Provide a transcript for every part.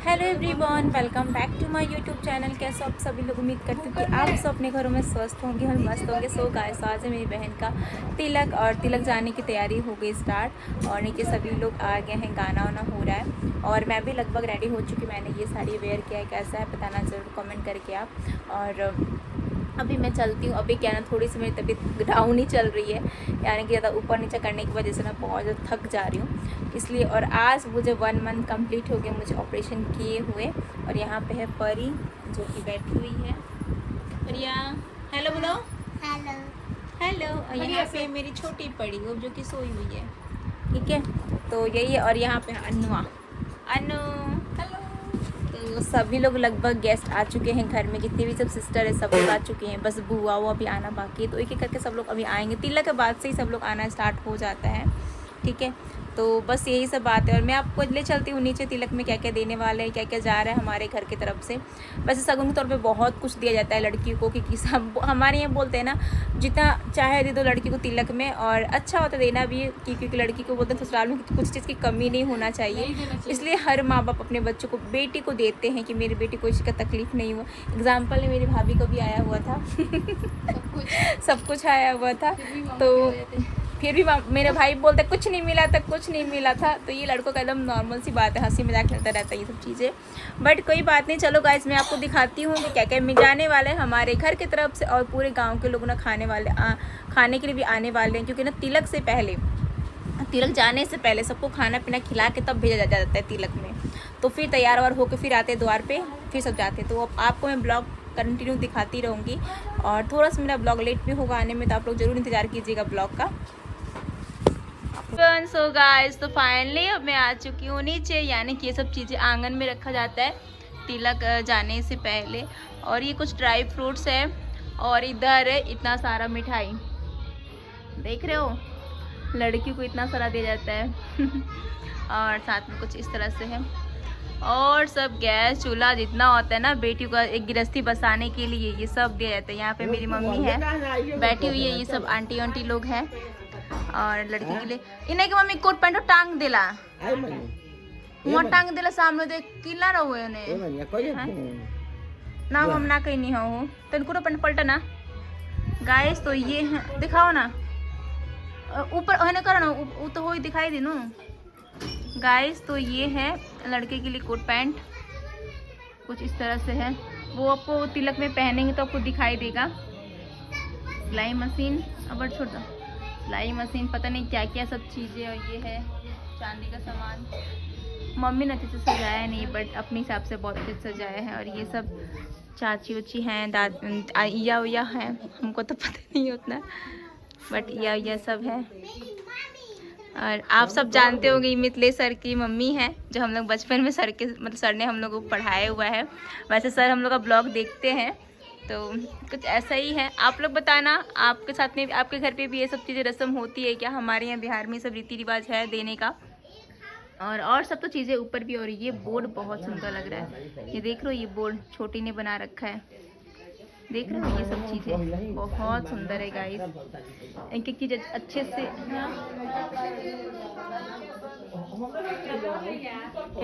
Hello everyone, welcome back to my YouTube channel. कैसे आप सभी लोग? उम्मीद करती हूँ कि आप सब अपने घरों में स्वस्थ होंगे और मस्त होंगे। सो गाइस, आज है मेरी बहन का तिलक और तिलक जाने की तैयारी हो गई स्टार्ट और नीचे सभी लोग आ गए हैं, गाना वाना हो रहा है और मैं भी लगभग रेडी हो चुकी। मैंने ये साड़ी वेयर किया है, कैसा है बताना ज़रूर कमेंट करके आप। और अभी मैं चलती हूँ। अभी क्या ना, थोड़ी सी मेरी तबीयत डाउन ही चल रही है, यानी कि ज़्यादा ऊपर नीचे करने की वजह से मैं बहुत ज़्यादा थक जा रही हूँ इसलिए। और आज मुझे 1 मंथ कंप्लीट हो गया मुझे ऑपरेशन किए हुए। और यहाँ पे है परी जो कि बैठी हुई है। परिया हेलो बोलो। हेलो। हेलो। और यहाँ पे मेरी छोटी परी वो जो कि सोई हुई है, ठीक है। तो यही है। और यहाँ पे अनुआ, अनु हेलो। तो सभी लोग लगभग गेस्ट आ चुके हैं घर में, जितने भी सब सिस्टर है सब लोग आ चुके हैं। बस बुआ वो अभी आना बाकी है, तो एक एक करके सब लोग अभी आएंगे। तिलक के बाद से ही सब लोग आना स्टार्ट हो जाता है, ठीक है। तो बस यही सब बात है। और मैं आपको ले चलती हूँ नीचे, तिलक में क्या क्या देने वाले हैं, क्या क्या जा रहा है हमारे घर की तरफ से। वैसे सगुन के तौर पे बहुत कुछ दिया जाता है लड़की को, क्योंकि सब हमारे यहाँ बोलते हैं ना, जितना चाहे दे दो लड़की को तिलक में, और अच्छा होता देना भी, क्योंकि लड़की को बोलते हैं ससुराल में कुछ चीज़ की कमी नहीं होना चाहिए। इसलिए हर माँ बाप अपने बच्चों को, बेटी को देते हैं कि मेरी बेटी को इसका तकलीफ़ नहीं हो। एग्जाम्पल में मेरी भाभी को भी आया हुआ था सब कुछ आया हुआ था। तो फिर भी मेरे भाई बोलते कुछ नहीं मिला था, कुछ नहीं मिला था। तो ये लड़कों का एकदम नॉर्मल सी बात है, हंसी मजाक चलता रहता है ये सब चीज़ें। बट कोई बात नहीं, चलो गाइस मैं आपको दिखाती हूँ कि क्या क्या मिल जाने वाले हैं हमारे घर की तरफ से। और पूरे गांव के लोग ना खाने के लिए भी आने वाले हैं, क्योंकि ना तिलक से पहले, तिलक जाने से पहले सबको खाना पीना खिला के तब भेजा जाता है तिलक में। तो फिर तैयार वार होकर फिर आते हैं द्वार पे, फिर सब जाते हैं। तो आपको मैं ब्लॉग कंटिन्यू दिखाती रहूँगी। और थोड़ा सा मेरा ब्लॉग लेट भी होगा आने में, तो आप लोग ज़रूर इंतज़ार कीजिएगा ब्लॉग का। सो गाइस, तो फाइनली अब मैं आ चुकी हूँ नीचे, यानी कि ये सब चीज़ें आंगन में रखा जाता है तिलक जाने से पहले। और ये कुछ ड्राई फ्रूट्स है, और इधर है इतना सारा मिठाई, देख रहे हो, लड़की को इतना सारा दिया जाता है और साथ में कुछ इस तरह से है। और सब गैस चूल्हा जितना होता है ना बेटी को एक गृहस्थी बसाने के लिए, ये सब दिया जाता है। यहाँ पे मेरी मम्मी है बैठी हुई है, ये सब आंटी आंटी लोग हैं। और लड़की के लिए इन्हें की मम्मी कोट पैंट टांग दिला, वहाँ टांग दिला सामने देख किला रहो ना, हम ना कहीं नहीं हो तो कोट पैंट पलटा ना गाइस। तो ये है, दिखाओ ना ऊपर है ना, करो ना तो हो दिखाई दे नो गाइस। तो ये है लड़के के लिए कोट पैंट, कुछ इस तरह से है। वो आपको तिलक में पहनेंगे तो आपको दिखाई देगा। सिलाई मशीन, अब छोड़ दो, सिलाई मशीन, पता नहीं क्या क्या सब चीज़ें। और ये है चांदी का सामान। मम्मी ने अच्छे से सजाया नहीं, बट अपने हिसाब से बहुत अच्छे से सजाया है। और ये सब चाची उची हैं, या उया हैं, हमको तो पता नहीं उतना, बट या सब है। और आप सब जानते होंगे मिथिलेश सर की मम्मी है, जो हम लोग बचपन में सर के मतलब सर ने हम लोग को पढ़ाया हुआ है। वैसे सर हम लोग का ब्लॉग देखते हैं, तो कुछ ऐसा ही है। आप लोग बताना आपके साथ में, आपके घर पे भी ये सब चीज़ें रस्म होती है क्या? हमारे यहाँ बिहार में सब रीति रिवाज है देने का। और सब तो चीज़ें ऊपर भी। और ये बोर्ड बहुत सुंदर लग रहा है, ये देख रहे हो, ये बोर्ड छोटी ने बना रखा है, देख रहे हो। ये सब चीज़ें बहुत सुंदर है गाइस, एक एक चीज़ अच्छे से,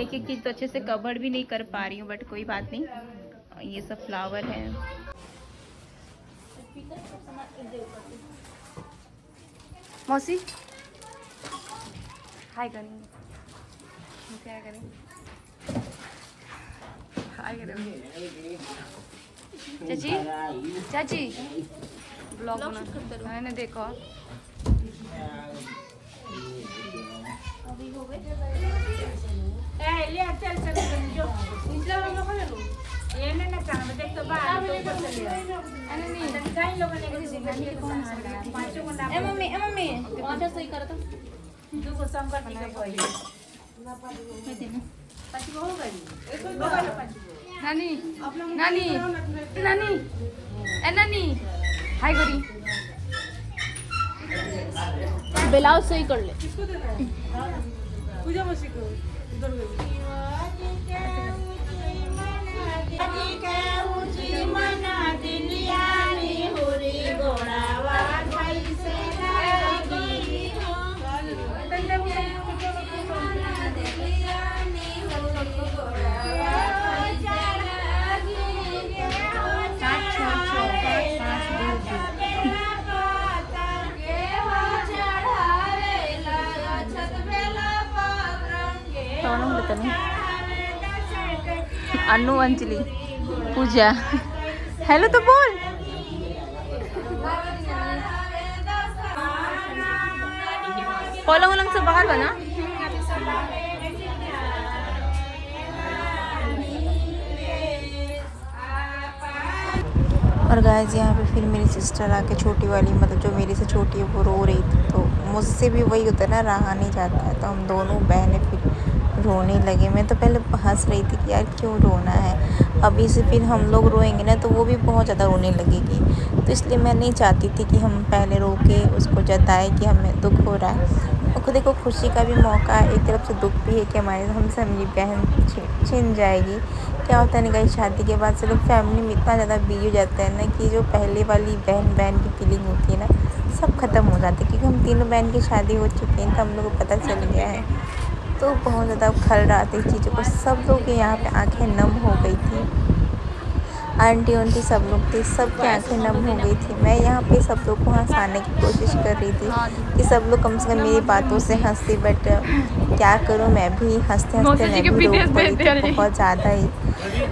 एक एक चीज़ तो अच्छे से कवर भी नहीं कर पा रही हूँ, बट कोई बात नहीं। ये सब फ्लावर है। मौसी हाय करेंगे, क्या करें, हाय करेंगे। चाची चाची ब्लॉग बना मैंने देखो अभी हो गए। नानी नानी नानी ए नानी हाय गोरी, ब्लाउज सही कर ले। पूजा मसी को उधर गई। अनु, अंजलि, पूजा। हेलो तो बोल। पलंग वलंग से बाहर बना। और गाइस यहाँ पे फिर मेरी सिस्टर आके छोटी वाली, मतलब जो मेरी से छोटी है, वो रो रही थी। तो मुझसे भी वही होता है ना, रहा नहीं जाता है, तो हम दोनों बहनें फिर रोने लगे। मैं तो पहले हंस रही थी कि यार क्यों रोना है, अभी से फिर हम लोग रोएंगे ना तो वो भी बहुत ज़्यादा रोने लगेगी। तो इसलिए मैं नहीं चाहती थी कि हम पहले रो के उसको जताए कि हमें दुख हो रहा है। और खुद देखो, खुशी का भी मौका है, एक तरफ से दुख भी है कि हमसे मेरी बहन छिन जाएगी। क्या होता है ना गाइस, शादी के बाद से लोग फैमिली में इतना ज़्यादा बिजी हो जाते हैं ना कि जो पहले वाली बहन की फीलिंग होती है ना, सब खत्म हो जाती है। क्योंकि हम तीनों बहन की शादी हो चुकी है तो हम लोग को पता चल गया है। तो बहुत ज़्यादा खल रहा था इस चीज़ों को। सब लोग के यहाँ पे आंखें नम हो गई थी, आंटी सब लोग थे, सबकी आंखें नम हो गई थी। मैं यहाँ पे सब लोग को हंसाने की कोशिश कर रही थी कि सब लोग कम से कम मेरी बातों से हंसे, बट क्या करूँ, मैं भी हंसते मैं भी रो पड़ी थी बहुत ज़्यादा ही।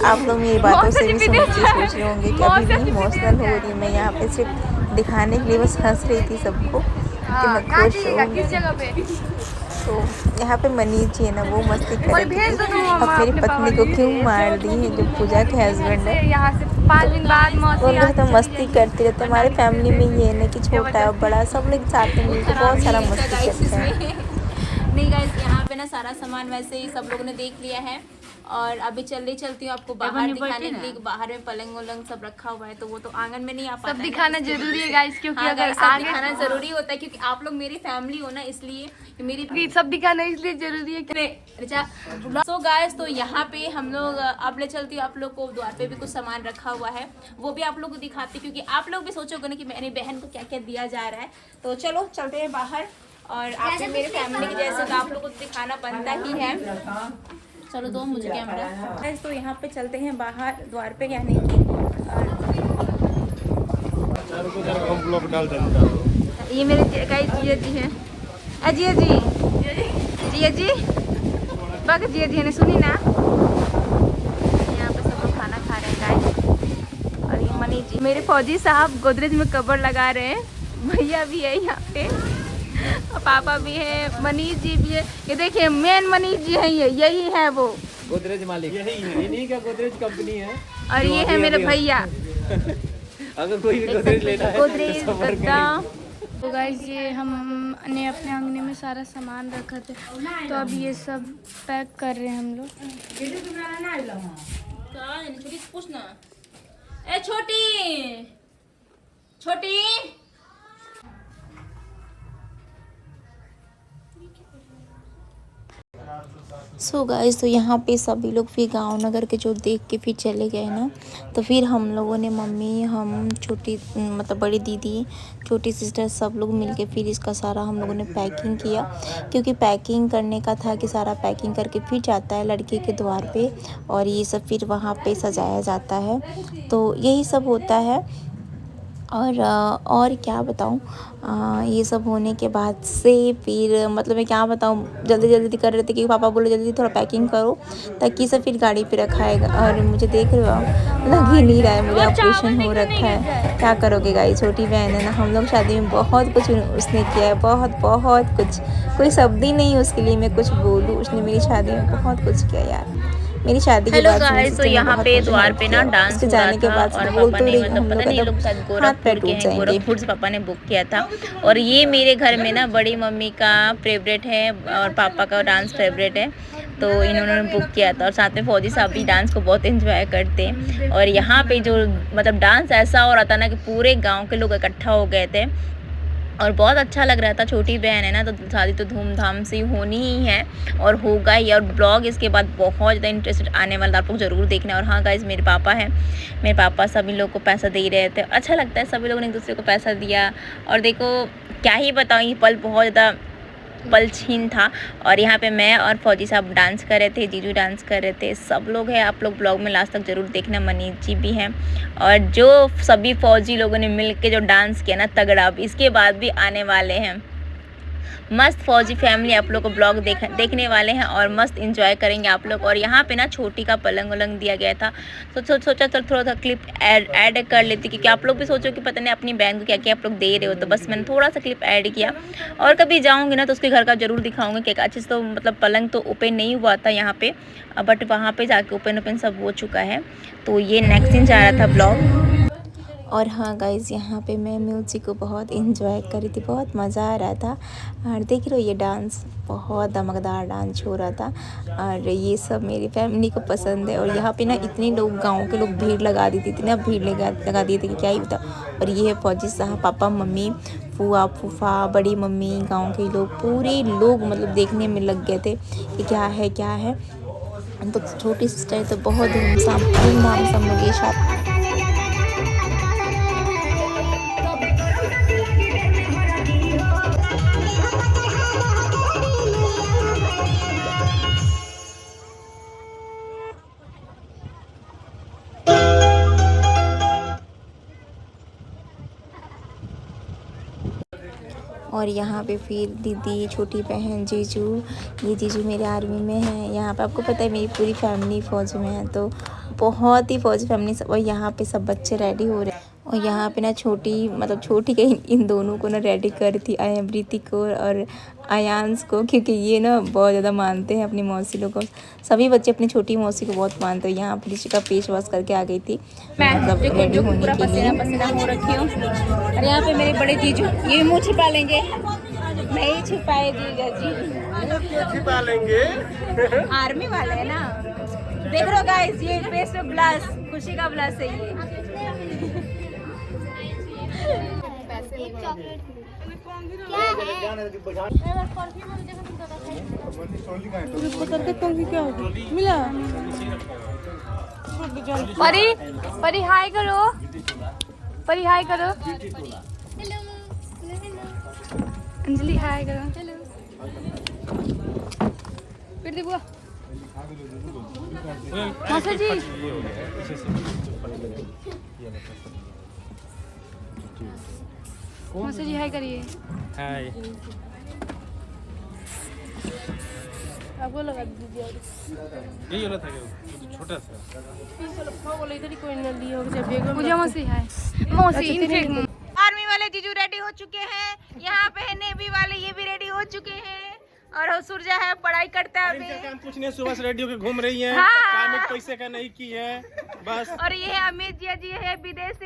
आप लोग मेरी बातों से भी सोच रहे होंगे कि अभी भी इमोशनल हो रही। मैं यहाँ पे सिर्फ दिखाने के लिए बस हंस रही थी सबको कि मैं खुश हूँ। तो यहाँ पे मनीष जी है ना, वो मस्ती कर रही थी अब मेरी पत्नी को क्यों मार दी है, जो पूजा के हस्बैंड है। यहाँ से 5 दिन बाद उनके साथ मस्ती करते रहते। हमारे फैमिली में ये है ना कि छोटा और बड़ा सब लोग साथ में मिलकर बहुत सारा मस्ती करते हैं। नहीं गाइस, यहाँ पे ना सारा सामान वैसे ही सब लोगों ने देख लिया है और अभी चलती हूँ आपको बाहर दिखाने के लिए। बाहर में पलंग वलंग सब रखा हुआ है, तो वो तो आंगन में नहीं आ पाता। सब दिखाना जरूरी है गाइस, क्योंकि अगर सब दिखाना जरूरी होता है, क्योंकि आप लोग मेरी फैमिली हो ना, इसलिए मेरी सब दिखाना इसलिए जरूरी है। सो गाइस, तो यहाँ पे हम लोग अब ले चलती हूँ आप लोग को। द्वार पे भी कुछ सामान रखा हुआ है, वो भी आप लोग को दिखाती, क्योंकि आप लोग भी सोचोगे ना कि मेरी बहन को क्या क्या दिया जा रहा है। तो चलो चलते हैं बाहर। और आप भी मेरे फैमिली के जैसे, तो आप लोग को दिखाना बनता ही है। चलो दो मुझे कैमरा। तो यहाँ पे चलते हैं बाहर द्वार पे, यानी कि ये मेरे जिया जी हैं। जिया जी बग जिया जी ने सुनी ना। यहाँ पे सब लोग खाना खा रहे हैं गाइस। और ये मनीष जी, मेरे फौजी साहब गोदरेज में कवर लगा रहे हैं। भैया भी है यहाँ पे, पापा भी है, मनीष जी भी है। ये देखिए मेन मनीष जी है, यही है वो गोदरेज मालिक, यही है, इन्हीं का गोदरेज कंपनी है। और ये है मेरे भैया। अगर कोई भी गोदरेज लेना है गोदरेज गद्दा। तो गाइस, ये हमने अपने अंगने में सारा सामान रखा था, तो अब ये सब पैक कर रहे हैं हम लोग। छोटी से पूछना, ए छोटी छोटी। सो गाइस, तो यहाँ पे सभी लोग फिर गांव नगर के जो देख के फिर चले गए ना, तो फिर हम लोगों ने, मम्मी, हम, छोटी मतलब बड़ी दीदी, छोटी सिस्टर, सब लोग मिलके फिर इसका सारा हम लोगों ने पैकिंग किया। क्योंकि पैकिंग करने का था कि सारा पैकिंग करके फिर जाता है लड़के के द्वार पे, और ये सब फिर वहाँ पे सजाया जाता है। तो यही सब होता है। और क्या बताऊँ, ये सब होने के बाद से फिर मतलब मैं क्या बताऊँ, जल्दी कर रहे थे कि पापा बोले जल्दी थोड़ा पैकिंग करो, ताकि सब फिर गाड़ी पे रखाएगा। और मुझे देख रहे हो, लग ही नहीं रहा है, मुझे ऑपरेशन हो रखा है। क्या करोगे गाइस, छोटी बहन है ना, हम लोग शादी में बहुत कुछ उसने किया है, बहुत कुछ, कोई शब्द ही नहीं उसके लिए मैं कुछ बोलूँ। उसने मेरी शादी में बहुत कुछ किया यार। मेरी शादी के बाद गाइस, तो यहाँ पे द्वार पे ना डांस हो रहा था, और पापा ने मतलब पता नहीं लोग शायद गोरखपुर के हैं, गोरखपुर से पापा ने बुक किया था। और ये मेरे घर में ना बड़ी मम्मी का फेवरेट है और पापा का डांस फेवरेट है, तो इन्होंने बुक किया था। और साथ में फौजी साहब भी डांस को बहुत एंजॉय करते हैं। और यहाँ पे जो मतलब डांस ऐसा हो रहा था ना कि पूरे गाँव के लोग इकट्ठा हो गए थे और बहुत अच्छा लग रहा था। छोटी बहन है ना, तो शादी तो धूमधाम से होनी ही है और होगा ही। और ब्लॉग इसके बाद बहुत ज़्यादा इंटरेस्टेड आने वाला, आप लोग ज़रूर देखना। और हाँ गाइस, मेरे पापा हैं, मेरे पापा सभी लोग को पैसा दे रहे थे। अच्छा लगता है, सभी लोगों ने एक दूसरे को पैसा दिया। और देखो क्या ही बताऊँ, ये पल बहुत ज़्यादा पलछीन था। और यहाँ पे मैं और फौजी साहब डांस कर रहे थे, जीजू डांस कर रहे थे, सब लोग हैं। आप लोग ब्लॉग में लास्ट तक ज़रूर देखना। मनीष जी भी हैं और जो सभी फौजी लोगों ने मिल के जो डांस किया ना तगड़ा, इसके बाद भी आने वाले हैं। मस्त फौजी फैमिली आप लोग को ब्लॉग देखने वाले हैं और मस्त इंजॉय करेंगे आप लोग। और यहाँ पे ना छोटी का पलंग वलंग दिया गया था, तो सोचा चल थोड़ा सा क्लिप ऐड कर लेती, क्योंकि आप लोग भी सोचो कि पता नहीं अपनी बहन को क्या क्या आप लोग दे रहे हो, तो बस मैंने थोड़ा सा क्लिप ऐड किया। और कभी जाऊँगी ना तो उसके घर का ज़रूर दिखाऊँगी कि अच्छे से, तो मतलब पलंग तो ओपन नहीं हुआ था यहाँ पे, बट वहाँ पे जाके ओपन सब हो चुका है। तो ये नेक्स्ट दिन जा रहा था ब्लॉग। और हाँ गाइज़, यहाँ पे मैं म्यूज़िक को बहुत इंजॉय कर रही थी, बहुत मज़ा आ रहा था। और देख रहे हो ये डांस, बहुत धमकदार डांस हो रहा था, और ये सब मेरी फैमिली को पसंद है। और यहाँ पे ना इतने लोग, गांव के लोग भीड़ लगा दी थी, इतना भीड़ लगा दिए थे कि क्या ही बता। और ये है फौजी साहब, पापा मम्मी, फूआ फूफा, बड़ी मम्मी, गाँव के लोग, पूरे लोग मतलब देखने में लग गए थे कि क्या है। तो छोटी सिस्टर तो बहुत धूमधाम से हम लोग ये शादी। और यहाँ पे फिर दीदी, छोटी बहन, जीजू, ये जीजू मेरे आर्मी में है। यहाँ पे आपको पता है मेरी पूरी फैमिली फ़ौज में है, तो बहुत ही फ़ौज फैमिली सब। और यहाँ पे सब बच्चे रेडी हो रहे हैं। और यहाँ पे ना छोटी के इन दोनों को ना रेडी करी थी, ऋतिक को और आयांश को, क्योंकि ये ना बहुत ज़्यादा मानते हैं अपनी मौसी लोग को। सभी बच्चे अपनी छोटी मौसी को बहुत मानते हैं। यहाँ पर ऋषिका फेस वॉश करके आ गई थी, मतलब रेडी होने के लिए। पसीना हो रखी हूँ। और यहाँ पे मेरे बड़े जीजू, ये मुँह छिपा लेंगे, नहीं छुपाए जीजा जी, छिपा लेंगे। आर्मी वाले है ना। देख रहे हो गाइस, ये फेस पे ब्लश, खुशी का ब्लश है ये। परी हाय करो, परी हाय करो, अंजलि हाय करो, फिर दे बुआ मासा जी। मासा जी हाय करिए। हाय। आपको लगा दीजिए, यही वाला था क्या, छोटा सा। पूजा मौसी हाय। मौसी आर्मी वाले जीजू रेडी हो चुके हैं, यहाँ पे है नेवी वाले, ये भी रेडी हो चुके हैं। और सूर्या है, पढ़ाई करता है अभी। काम कुछ नहीं, सुबह से रेडी होके घूम रही है। हाँ। काम एक पैसे का नहीं की है बस। और ये है अमित जी है विदेश से।